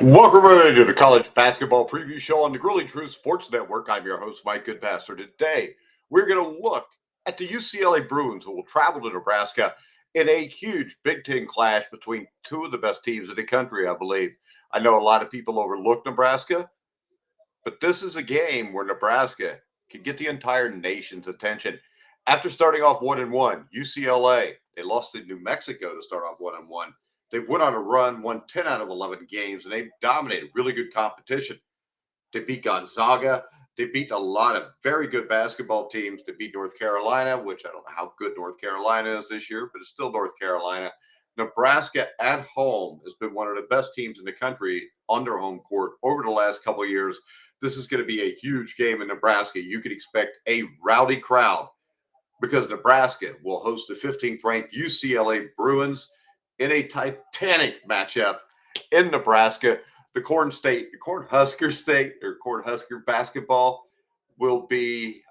Welcome everybody to the College Basketball Preview Show on the Grueling Truth Sports Network. I'm your host, Mike Goodpaster. Today, we're going to look at the UCLA Bruins, who will travel to Nebraska in a huge Big Ten clash between two of the best teams in the country, I believe. I know a lot of people overlook Nebraska, but this is a game where Nebraska can get the entire nation's attention. After starting off 1-1, UCLA, they lost to New Mexico to start off 1-1. They've went on a run, won 10 out of 11 games, and they've dominated really good competition. They beat Gonzaga. They beat a lot of very good basketball teams. They beat North Carolina, which I don't know how good North Carolina is this year, but it's still North Carolina. Nebraska at home has been one of the best teams in the country on their home court over the last couple of years. This is going to be a huge game in Nebraska. You could expect a rowdy crowd because Nebraska will host the 15th ranked UCLA Bruins in a titanic matchup in Nebraska. The Cornhusker basketball will be,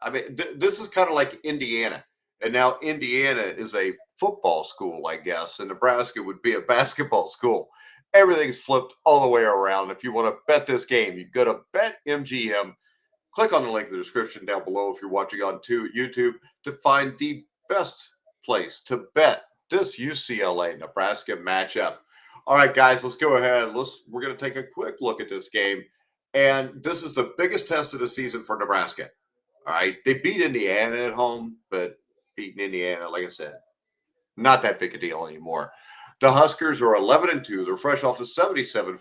this is kind of like Indiana. And now Indiana is a football school, I guess, and Nebraska would be a basketball school. Everything's flipped all the way around. If you want to bet this game, you go to BetMGM. Click on the link in the description down below if you're watching on YouTube to find the best place to bet this UCLA-Nebraska matchup. All right, guys, let's go ahead. We're going to take a quick look at this game. And this is the biggest test of the season for Nebraska. All right, they beat Indiana at home, but beating Indiana, like I said, not that big a deal anymore. The Huskers are 11-2. They're fresh off a 77-43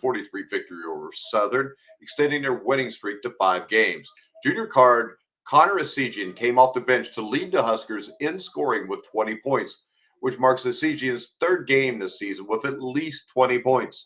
victory over Southern, extending their winning streak to 5 games. Junior guard Connor Esigian came off the bench to lead the Huskers in scoring with 20 points, which marks Esigian's 3rd game this season with at least 20 points.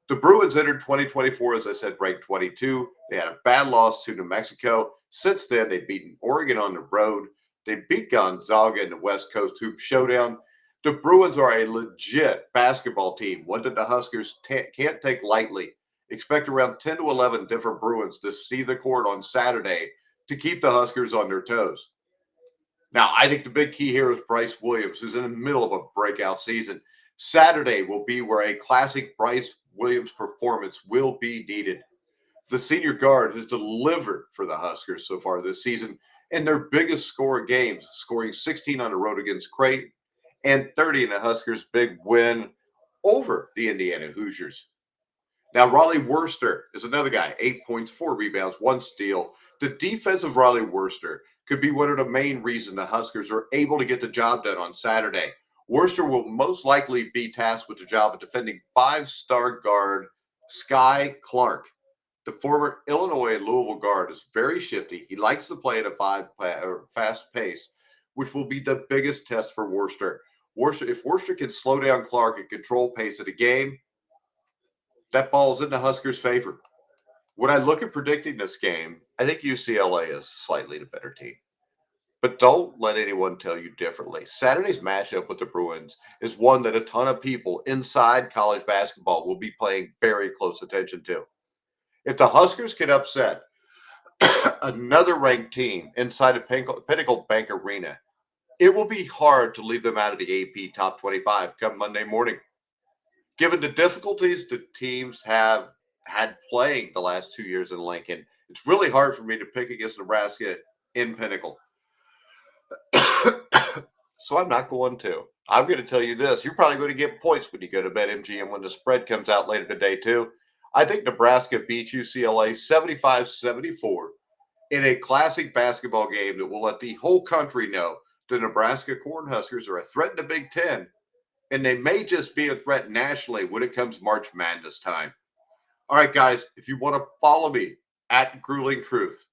The Bruins entered 2024, as I said, ranked 22. They had a bad loss to New Mexico. Since then, they've beaten Oregon on the road. They beat Gonzaga in the West Coast Hoop Showdown. The Bruins are a legit basketball team, one that the Huskers can't take lightly. Expect around 10 to 11 different Bruins to see the court on Saturday to keep the Huskers on their toes. Now, I think the big key here is Bryce Williams, who's in the middle of a breakout season. Saturday will be where a classic Bryce Williams performance will be needed. The senior guard has delivered for the Huskers so far this season in their biggest score games, scoring 16 on the road against Creighton and 30 in the Huskers' big win over the Indiana Hoosiers. Now, Raleigh Worcester is another guy, 8 points, 4 rebounds, 1 steal. The defense of Raleigh Worcester could be one of the main reasons the Huskers are able to get the job done on Saturday. Worcester will most likely be tasked with the job of defending 5-star guard Sky Clark. The former Illinois and Louisville guard is very shifty. He likes to play at a fast pace, which will be the biggest test for Worcester. If Worcester can slow down Clark and control pace of the game, that ball's in the Huskers' favor. When I look at predicting this game, I think UCLA is slightly the better team. But don't let anyone tell you differently. Saturday's matchup with the Bruins is one that a ton of people inside college basketball will be paying very close attention to. If the Huskers can upset another ranked team inside of Pinnacle Bank Arena, it will be hard to leave them out of the AP Top 25 come Monday morning. Given the difficulties the teams have had playing the last 2 years in Lincoln, it's really hard for me to pick against Nebraska in Pinnacle. So I'm not going to. I'm going to tell you this. You're probably going to get points when you go to BetMGM when the spread comes out later today, too. I think Nebraska beats UCLA 75-74 in a classic basketball game that will let the whole country know the Nebraska Cornhuskers are a threat in the Big Ten, and they may just be a threat nationally when it comes March Madness time. All right, guys, if you want to follow me at Grueling Truth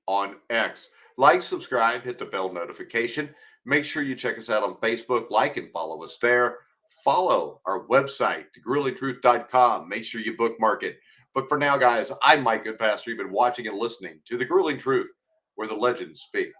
on X, like, subscribe, hit the bell notification. Make sure you check us out on Facebook, like and follow us there. Follow our website, thegruelingtruth.com. Make sure you bookmark it. But for now, guys, I'm Mike Goodpaster. You've been watching and listening to The Grueling Truth, where the legends speak.